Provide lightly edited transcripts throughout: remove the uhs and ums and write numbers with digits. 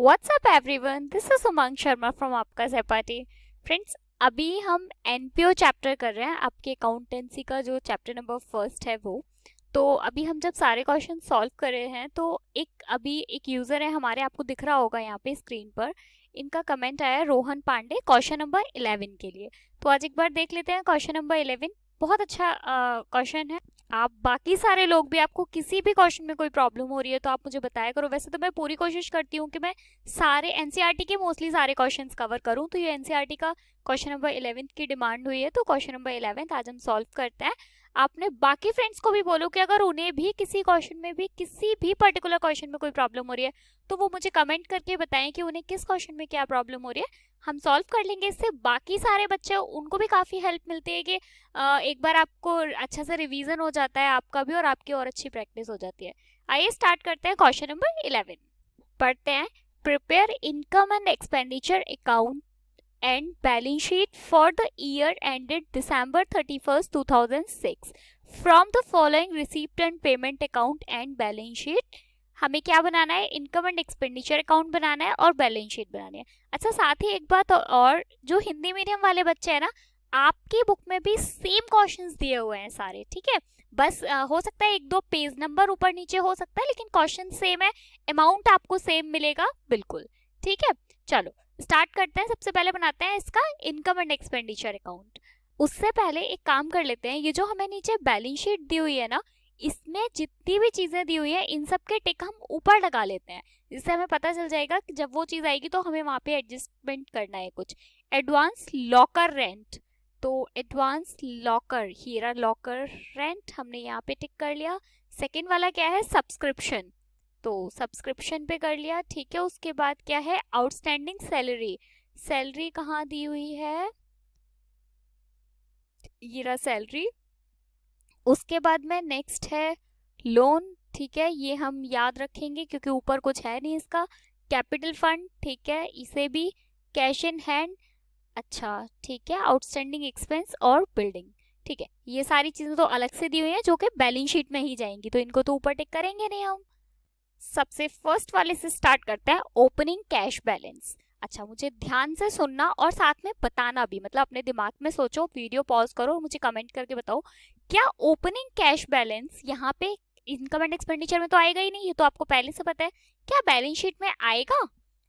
WhatsApp everyone, this is Umang Sharma from आपका सहपाठी। Friends, अभी हम एनपीओ चैप्टर कर रहे हैं, आपके अकाउंटेंसी का जो चैप्टर नंबर फर्स्ट है वो। तो अभी हम जब सारे क्वेश्चन सॉल्व कर रहे हैं तो अभी एक यूजर है हमारे, आपको दिख रहा होगा यहाँ पे स्क्रीन पर, इनका कमेंट आया रोहन पांडे क्वेश्चन नंबर 11 के लिए। तो आज एक बार देख लेते हैं क्वेश्चन नंबर 11। बहुत अच्छा क्वेश्चन है। आप बाकी सारे लोग भी, आपको किसी भी क्वेश्चन में कोई प्रॉब्लम हो रही है तो आप मुझे बताया करो। वैसे तो मैं पूरी कोशिश करती हूँ कि मैं सारे एनसीईआरटी के मोस्टली सारे क्वेश्चंस कवर करूँ। तो ये एनसीईआरटी का क्वेश्चन नंबर 11 की डिमांड हुई है, तो क्वेश्चन नंबर 11 आज हम सॉल्व करते हैं। आपने बाकी फ्रेंड्स को भी बोलो कि अगर उन्हें भी किसी क्वेश्चन में भी, किसी भी पर्टिकुलर क्वेश्चन में कोई प्रॉब्लम हो रही है तो वो मुझे कमेंट करके बताएं कि उन्हें किस क्वेश्चन में क्या प्रॉब्लम हो रही है। हम सॉल्व कर लेंगे। इससे बाकी सारे बच्चे, उनको भी काफ़ी हेल्प मिलती है कि एक बार आपको अच्छा से रिवीजन हो जाता है आपका भी, और आपकी और अच्छी प्रैक्टिस हो जाती है। आइए स्टार्ट करते हैं क्वेश्चन नंबर 11। पढ़ते हैं। Prepare income and expenditure account and balance sheet for the year ended December 31st 2006 from the following receipt and payment account and balance sheet. हमें क्या बनाना है? इनकम एंड एक्सपेंडिचर अकाउंट बनाना है और balance sheet बनानी है। अच्छा, साथ ही एक बात और, जो हिंदी मीडियम वाले बच्चे हैं ना, आपकी बुक में भी सेम क्वेश्चंस दिए हुए हैं सारे, ठीक है। बस हो सकता है एक दो पेज नंबर ऊपर नीचे हो सकता है, लेकिन क्वेश्चन सेम है, अमाउंट आपको सेम मिलेगा बिल्कुल, ठीक है। चलो स्टार्ट करते हैं। सबसे पहले बनाते हैं इसका इनकम एंड एक्सपेंडिचर अकाउंट। उससे पहले एक काम कर लेते हैं, ये जो हमें नीचे बैलेंस शीट दी हुई है ना, इसमें जितनी भी चीजें दी हुई है इन सब के टिक हम ऊपर लगा लेते हैं, जिससे हमें पता चल जाएगा कि जब वो चीज आएगी तो हमें वहां पे एडजस्टमेंट करना है कुछ। एडवांस लॉकर रेंट, तो एडवांस लॉकर, हीरा लॉकर रेंट हमने यहाँ पे टिक कर लिया। सेकेंड वाला क्या है? सब्सक्रिप्शन, तो सब्सक्रिप्शन पे कर लिया, ठीक है। उसके बाद क्या है? आउटस्टैंडिंग सैलरी, सैलरी कहाँ दी हुई है? ये रहा सैलरी। उसके बाद में नेक्स्ट है लोन, ठीक है, ये हम याद रखेंगे क्योंकि ऊपर कुछ है नहीं इसका। कैपिटल फंड, ठीक है, इसे भी। कैश इन हैंड, अच्छा ठीक है। आउटस्टैंडिंग एक्सपेंस और बिल्डिंग, ठीक है। ये सारी चीजें तो अलग से दी हुई हैं जो कि बैलेंस शीट में ही जाएंगी, तो इनको तो ऊपर टिक करेंगे नहीं हम। सबसे फर्स्ट वाले से स्टार्ट करते हैं, ओपनिंग कैश बैलेंस। अच्छा, मुझे ध्यान से सुनना और साथ में बताना भी, मतलब अपने दिमाग में सोचो, वीडियो पॉज करो और मुझे कमेंट करके बताओ, क्या ओपनिंग कैश बैलेंस यहाँ पे इनकम एंड एक्सपेंडिचर में तो आएगा ही नहीं, ये तो आपको पहले से पता है। क्या बैलेंस शीट में आएगा?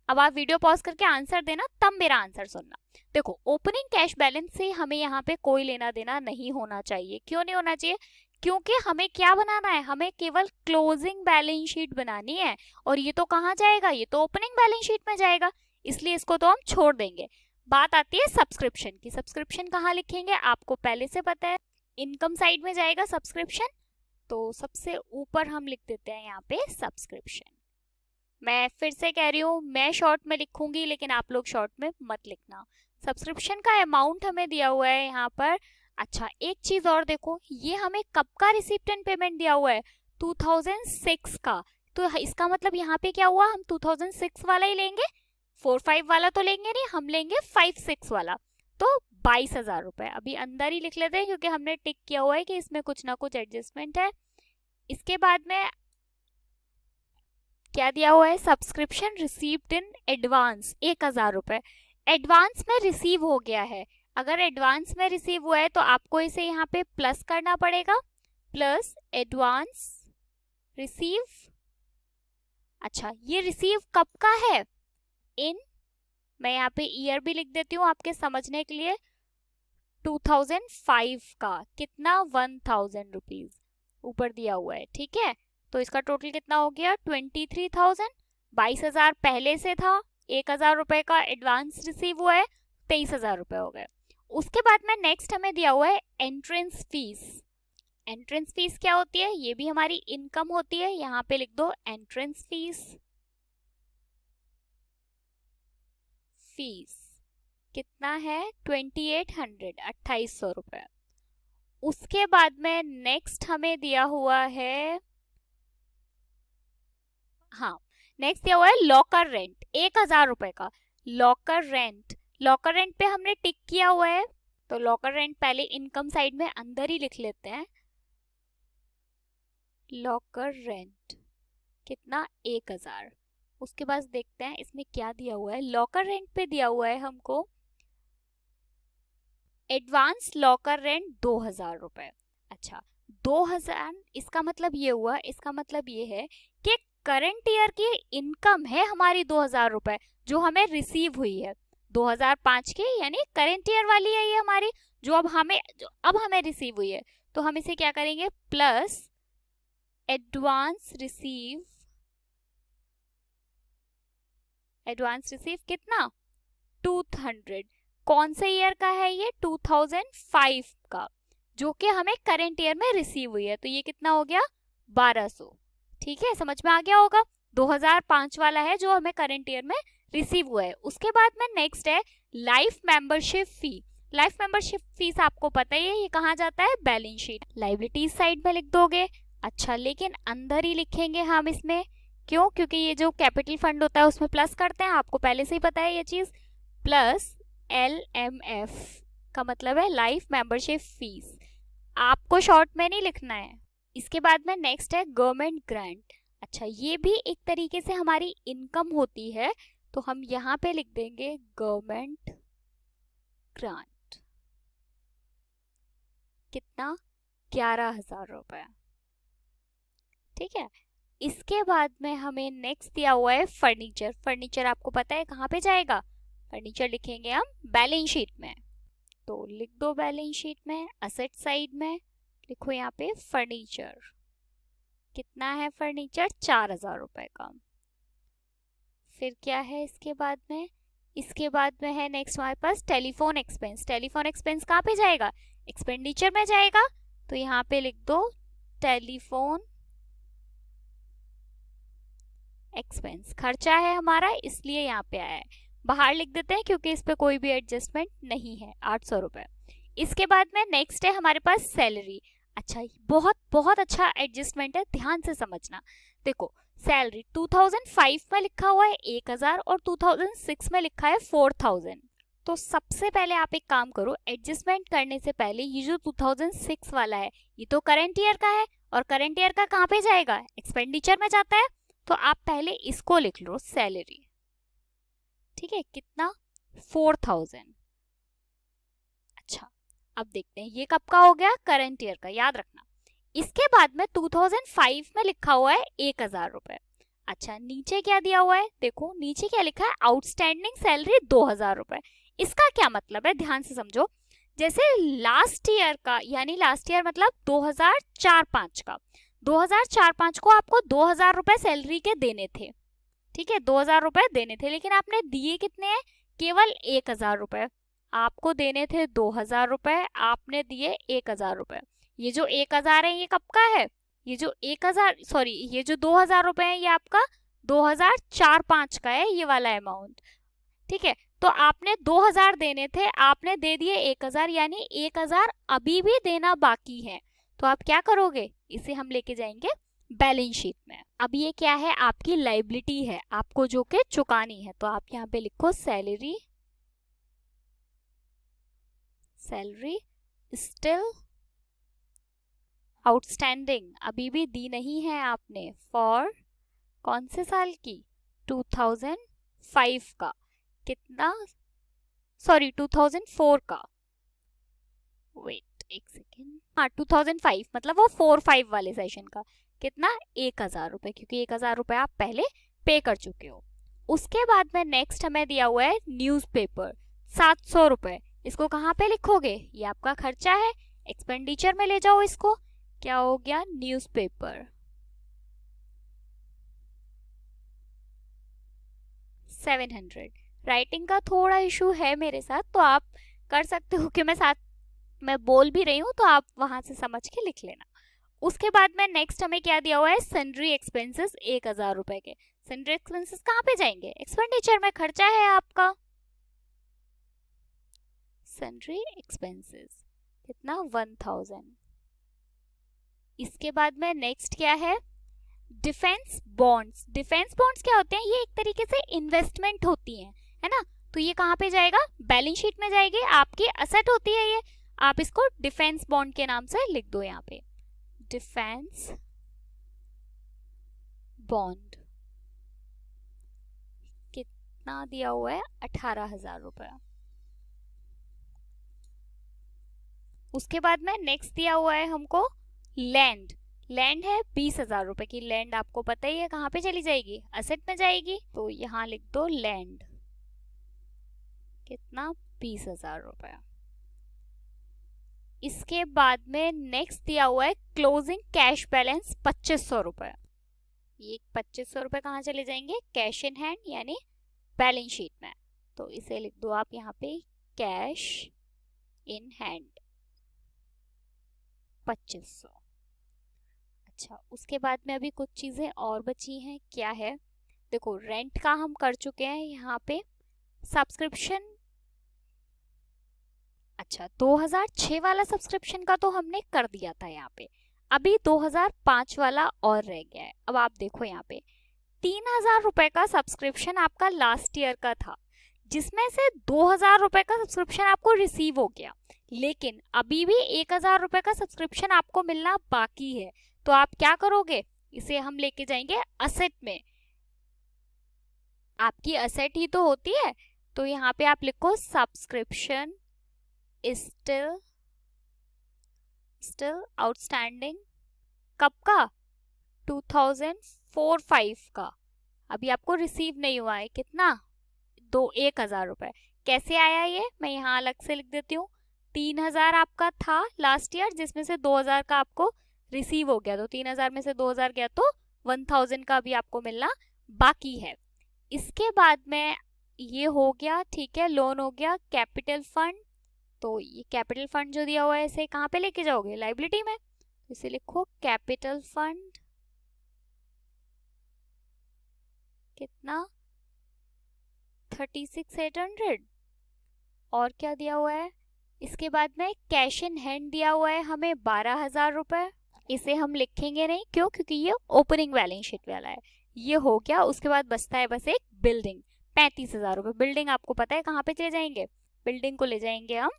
अब आप वीडियो पॉज करके आंसर देना, तब मेरा आंसर सुनना। देखो, ओपनिंग कैश बैलेंस से हमें यहाँ पे कोई लेना देना नहीं होना चाहिए। क्यों नहीं होना चाहिए? क्योंकि हमें क्या बनाना है? हमें केवल क्लोजिंग बैलेंस शीट बनानी है, और ये तो कहाँ जाएगा? ये तो ओपनिंग बैलेंस शीट में जाएगा, इसलिए इसको तो हम छोड़ देंगे। बात आती है सब्सक्रिप्शन की। सब्सक्रिप्शन कहाँ लिखेंगे? आपको पहले से पता है, इनकम साइड में जाएगा सब्सक्रिप्शन, तो सबसे ऊपर हम लिख देते हैं यहाँ पे सब्सक्रिप्शन। मैं फिर से कह रही हूँ, मैं शॉर्ट में लिखूंगी लेकिन आप लोग शॉर्ट में मत लिखना। सब्सक्रिप्शन का अमाउंट हमें दिया हुआ है यहाँ पर। अच्छा, एक चीज और देखो, ये हमें कब का रिसिप्ट एंड पेमेंट दिया हुआ है? 2006 का। तो इसका मतलब यहाँ पे क्या हुआ? हम 2006 वाला ही लेंगे, 45 वाला तो लेंगे नहीं, हम लेंगे 56 वाला। तो 22,000 रुपए अभी अंदर ही लिख लेते हैं क्योंकि हमने टिक किया हुआ है कि इसमें कुछ ना कुछ एडजस्टमेंट है। इसके बाद में क्या दिया हुआ है? सब्सक्रिप्शन रिसीव्ड इन एडवांस 1,000 रुपए। एडवांस में रिसीव हो गया है। अगर एडवांस में रिसीव हुआ है तो आपको इसे यहाँ पे प्लस करना पड़ेगा, प्लस एडवांस रिसीव। अच्छा, ये रिसीव कब का है? इन, मैं यहाँ पे ईयर भी लिख देती हूँ आपके समझने के लिए, 2005 का। कितना? 1,000 रुपीज ऊपर दिया हुआ है, ठीक है। तो इसका टोटल कितना हो गया? 23,000। 22,000 पहले से था, 1,000 रुपए का एडवांस रिसीव हुआ है, 23,000 रुपए हो गए। उसके बाद में नेक्स्ट हमें दिया हुआ है एंट्रेंस फीस। एंट्रेंस फीस क्या होती है? ये भी हमारी इनकम होती है, यहाँ पे लिख दो एंट्रेंस फीस। फीस कितना है? 2800, 2800 रुपए। उसके बाद में नेक्स्ट हमें दिया हुआ है, हाँ, नेक्स्ट दिया हुआ है लॉकर रेंट, 1,000 रुपए का लॉकर रेंट। लॉकर रेंट पे हमने टिक किया हुआ है, तो लॉकर रेंट पहले इनकम साइड में अंदर ही लिख लेते हैं। लॉकर रेंट कितना? 1,000। उसके बाद देखते हैं इसमें क्या दिया हुआ है। लॉकर रेंट पे दिया हुआ है हमको एडवांस लॉकर रेंट 2000 रुपए। अच्छा 2000, इसका मतलब ये हुआ, इसका मतलब ये है कि करंट ईयर की इनकम है हमारी 2000 रुपए जो हमें रिसीव हुई है 2005 की, यानी करंट ईयर वाली है ये हमारी, जो अब हमें रिसीव हुई है। तो हम इसे क्या करेंगे, प्लस एडवांस रिसीव कितना 200, कौन से ईयर का है ये 2005 का, जो कि हमें करंट ईयर में रिसीव हुई है। तो ये कितना हो गया 1200। ठीक है, समझ में आ गया होगा। 2005 वाला है जो हमें करंट ईयर में रिसीव हुआ है। उसके बाद में नेक्स्ट है life membership fee. Life membership fees आपको पता ही है, ये कहाँ जाता है, बैलेंस शीट लाइबिलिटीज साइड में लिख दोगे। अच्छा लेकिन अंदर ही लिखेंगे हम इसमें, क्यों, क्योंकि ये जो कैपिटल फंड होता है उसमें प्लस करते हैं, आपको पहले से ही पता है ये चीज। प्लस LMF का मतलब है लाइफ मेंबरशिप फीस, आपको शॉर्ट में नहीं लिखना है। इसके बाद में नेक्स्ट है गवर्नमेंट ग्रांट। अच्छा ये भी एक तरीके से हमारी इनकम होती है, तो हम यहाँ पे लिख देंगे गवर्नमेंट ग्रांट, कितना 11,000 रुपए। ठीक है, इसके बाद में हमें नेक्स्ट दिया हुआ है फर्नीचर। फर्नीचर आपको पता है कहाँ पे जाएगा, फर्नीचर लिखेंगे हम बैलेंस शीट में। तो लिख दो बैलेंस शीट में, असेट साइड में लिखो यहाँ पे फर्नीचर, कितना है फर्नीचर 4,000 रुपए का। फिर क्या है इसके बाद में, इसके बाद में है नेक्स्ट हमारे पास टेलीफोन एक्सपेंस। टेलीफोन एक्सपेंस कहाँ पे जाएगा, एक्सपेंडिचर में जाएगा, तो यहाँ पे लिख दो टेलीफोन एक्सपेंस, खर्चा है हमारा इसलिए यहाँ पे आया है। बाहर लिख देते हैं क्योंकि इस पे कोई भी एडजस्टमेंट नहीं है, 800 रुपए। इसके बाद में नेक्स्ट है हमारे पास सैलरी। अच्छा बहुत बहुत अच्छा एडजस्टमेंट है, ध्यान से समझना। देखो सैलरी 2005 में लिखा हुआ है 1000 और 2006 में लिखा है 4000। तो सबसे पहले आप एक काम करो, एडजस्टमेंट करने से पहले ये जो 2006 वाला है ये तो करंट ईयर का है, और करंट ईयर का कहाँ पे जाएगा, एक्सपेंडिचर में जाता है, तो आप पहले इसको लिख लो सैलरी। ठीक है, कितना 4000। अच्छा अब देखते हैं ये कब का हो गया, करंट ईयर का, याद रखना। इसके बाद में 2005 में लिखा हुआ है 1000 रुपए। अच्छा नीचे क्या दिया हुआ है, देखो नीचे क्या लिखा है, आउटस्टैंडिंग सैलरी 2000 रुपए। इसका क्या मतलब है, ध्यान से समझो। जैसे लास्ट ईयर का, यानी लास्ट ईयर मतलब 2004-5 का, 2004-5 को आपको 2000 रुपए सैलरी के देने थे। ठीक है, 2000 रुपए देने थे, लेकिन आपने दिए कितने हैं, केवल 1000 रुपए। आपको देने थे 2000 रुपए, आपने दिए 1000 रुपए। ये जो 1000 है ये कब का है, ये जो 1000 सॉरी ये जो 2000 रुपए है ये आपका 2004-5 का है, ये वाला अमाउंट। ठीक है, तो आपने 2000 देने थे, आपने दे दिए 1000, यानी 1000 अभी भी देना बाकी है। तो आप क्या करोगे, इसे हम लेके जाएंगे बैलेंस शीट में। अब ये क्या है, आपकी लाइबिलिटी है, आपको जो कि चुकानी है। तो आप यहाँ पे लिखो सैलरी, सैलरी स्टिल आउटस्टैंडिंग, अभी भी दी नहीं है आपने, फॉर कौन से साल की, 2005 का, कितना, सॉरी 2004 का, वेट एक सेकेंड, हाँ 2005 मतलब वो 4-5 वाले सेशन का, कितना 1000 रुपए, क्योंकि 1000 रुपए आप पहले पे कर चुके हो। उसके बाद में नेक्स्ट हमें दिया हुआ है न्यूज़पेपर 700 रुपए। इसको कहाँ पे लिखोगे, ये आपका खर्चा है, एक्सपेंडिचर में ले जाओ इसको, क्या हो गया न्यूज़पेपर 700। राइटिंग का थोड़ा इशू है मेरे साथ, तो आप कर सकते हो कि मैं बोल भी रही हूँ, तो आप वहां से समझ के लिख लेना। उसके बाद में नेक्स्ट हमें क्या दिया हुआ है, सन्ड्री एक्सपेंसेस 1000 रुपए के। सन्ड्री एक्सपेंसेस कहाँ पे जाएंगे, एक्सपेंडिचर में, खर्चा है आपका। सन्ड्री एक्सपेंसेस कितना 1000। इसके बाद में नेक्स्ट क्या है, डिफेंस बॉन्ड्स। डिफेंस बॉन्ड्स क्या होते हैं, ये एक तरीके से इन्वेस्टमेंट होती है ना। तो ये कहाँ पे जाएगा, बैलेंस शीट में जाएगी, आपकी असेट होती है ये। आप इसको डिफेंस बॉन्ड के नाम से लिख दो यहाँ पे, डिफेंस बॉन्ड। कितना दिया हुआ है? 18,000 रुपये। उसके बाद में नेक्स्ट दिया हुआ है हमको लैंड। लैंड है 20,000 रुपए की। लैंड आपको पता ही है कहाँ पे चली जाएगी? असेट में जाएगी। तो यहाँ लिख दो लैंड, कितना? 20,000 रुपए। इसके बाद में नेक्स्ट दिया हुआ है क्लोजिंग कैश बैलेंस 2500 रुपए। ये 2500 रुपए कहाँ चले जाएंगे? कैश इन हैंड यानी बैलेंस शीट में। तो इसे लिख दो आप यहाँ पे कैश इन हैंड 2500। अच्छा, उसके बाद में अभी कुछ चीजें और बची हैं। क्या है? देखो, रेंट का हम कर चुके हैं यहाँ पे। सब्सक्रिप्शन, अच्छा 2006 वाला सब्सक्रिप्शन का तो हमने कर दिया था यहाँ पे। अभी 2005 वाला और रह गया है। अब आप देखो यहाँ पे 3,000 रुपए का सब्सक्रिप्शन आपका लास्ट ईयर का था, जिसमें से 2,000 रुपए का सब्सक्रिप्शन आपको रिसीव हो गया, लेकिन अभी भी 1,000 रुपए का सब्सक्रिप्शन आपको मिलना बाकी है। तो आप क्या करोगे? इसे हम लेके जाएंगे असेट में। आपकी असेट ही तो होती है। तो यहाँ पे आप लिखो सब्सक्रिप्शन स्टिल आउटस्टैंडिंग। कब का? 2004-05 का। अभी आपको रिसीव नहीं हुआ है। कितना? 1,000 रुपए। कैसे आया ये? मैं यहाँ अलग से लिख देती हूँ। 3,000 आपका था लास्ट ईयर, जिसमें से 2,000 का आपको रिसीव हो गया। तो 3,000 में से 2,000 गया तो 1,000 का भी आपको मिलना बाकी है। इसके बाद में ये हो गया, ठीक है, लोन हो गया। कैपिटल फंड, तो ये कैपिटल फंड जो दिया हुआ है इसे कहाँ पे लेके जाओगे? लाइबिलिटी में। इसे लिखो कैपिटल फंड, कितना? 36,800। और क्या दिया हुआ है? इसके बाद में कैश इन हैंड दिया हुआ है हमें 12,000 रुपए। इसे हम लिखेंगे नहीं, क्यों? क्योंकि ये ओपनिंग बैलेंस शीट वाला है। ये हो गया। उसके बाद बचता है बस एक बिल्डिंग, 35,000 रुपए। बिल्डिंग आपको पता है कहाँ पे ले जाएंगे? बिल्डिंग को ले जाएंगे हम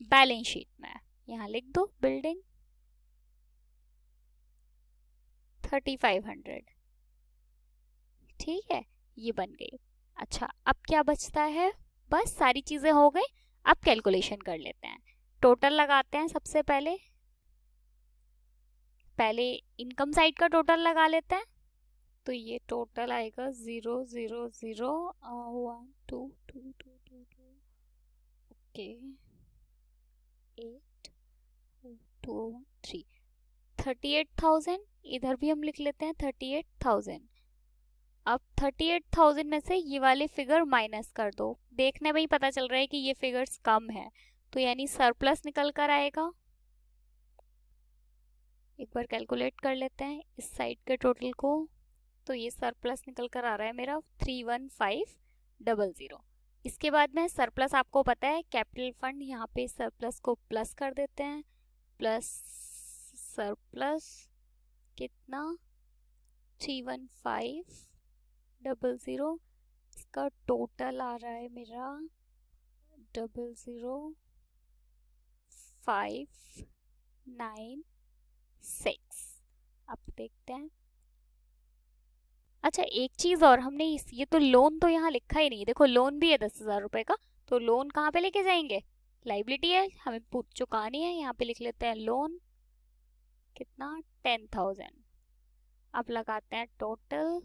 बैलेंस शीट में। यहाँ लिख दो बिल्डिंग 3,500। ठीक है, ये बन गई। अच्छा, अब क्या बचता है? बस सारी चीजें हो गई। अब कैलकुलेशन कर लेते हैं। टोटल लगाते हैं। सबसे पहले इनकम साइड का टोटल लगा लेते हैं। तो ये टोटल आएगा 0 0 0 1 2 2 2 2 2 ओके 8 2 1 3 38,000। इधर भी हम लिख लेते हैं 38,000। अब 38,000 में से ये वाले फिगर माइनस कर दो। देखने में ही पता चल रहा है कि ये फिगर्स कम है, तो यानी सरप्लस निकल कर आएगा। एक बार कैलकुलेट कर लेते हैं इस साइड के टोटल को। तो ये सरप्लस निकल कर आ रहा है मेरा 31500। इसके बाद में सरप्लस, आपको पता है कैपिटल फंड, यहाँ पे सरप्लस को प्लस कर देते हैं। प्लस सरप्लस कितना? 31500। इसका टोटल आ रहा है मेरा 00596। अब देखते हैं। अच्छा, एक चीज और, हमने ये तो लोन तो यहाँ लिखा ही नहीं। देखो लोन भी है 10,000 रुपए का। तो लोन कहाँ पे लेके जाएंगे? लाइबिलिटी है, हमें चुकानी है। यहाँ पे लिख लेते हैं लोन, कितना? 10,000। अब लगाते हैं टोटल।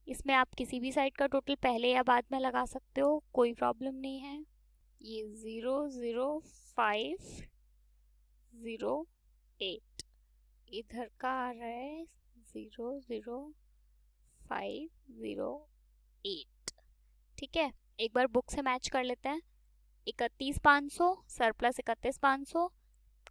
इसमें आप किसी भी साइड का टोटल पहले या बाद में लगा सकते हो, कोई प्रॉब्लम नहीं है। ये 00508 इधर का आ रहा है 00508। ठीक है, एक बार बुक से मैच कर लेते हैं। 31,500 सरप्लस 31,500,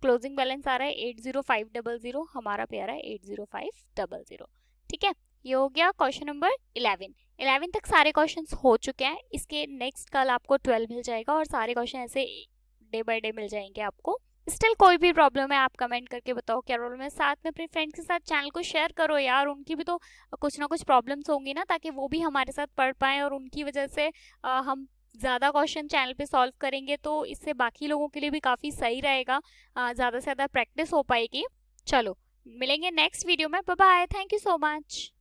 क्लोजिंग बैलेंस आ रहा है 80500, हमारा पे आ रहा है 80500। ठीक है, ये हो गया क्वेश्चन नंबर 11 तक सारे क्वेश्चंस हो चुके हैं। इसके नेक्स्ट कल आपको 12 मिल जाएगा और सारे क्वेश्चन ऐसे डे बाय डे मिल जाएंगे आपको। स्टिल कोई भी प्रॉब्लम है आप कमेंट करके बताओ क्या प्रॉब्लम है। साथ में अपने फ्रेंड्स के साथ चैनल को शेयर करो यार, उनकी भी तो कुछ ना कुछ प्रॉब्लम्स होंगी ना, ताकि वो भी हमारे साथ पढ़ पाएं और उनकी वजह से हम ज़्यादा क्वेश्चन चैनल पे सॉल्व करेंगे, तो इससे बाकी लोगों के लिए भी काफ़ी सही रहेगा, ज़्यादा से ज़्यादा प्रैक्टिस हो पाएगी। चलो मिलेंगे नेक्स्ट वीडियो में। Bye bye, thank you so much.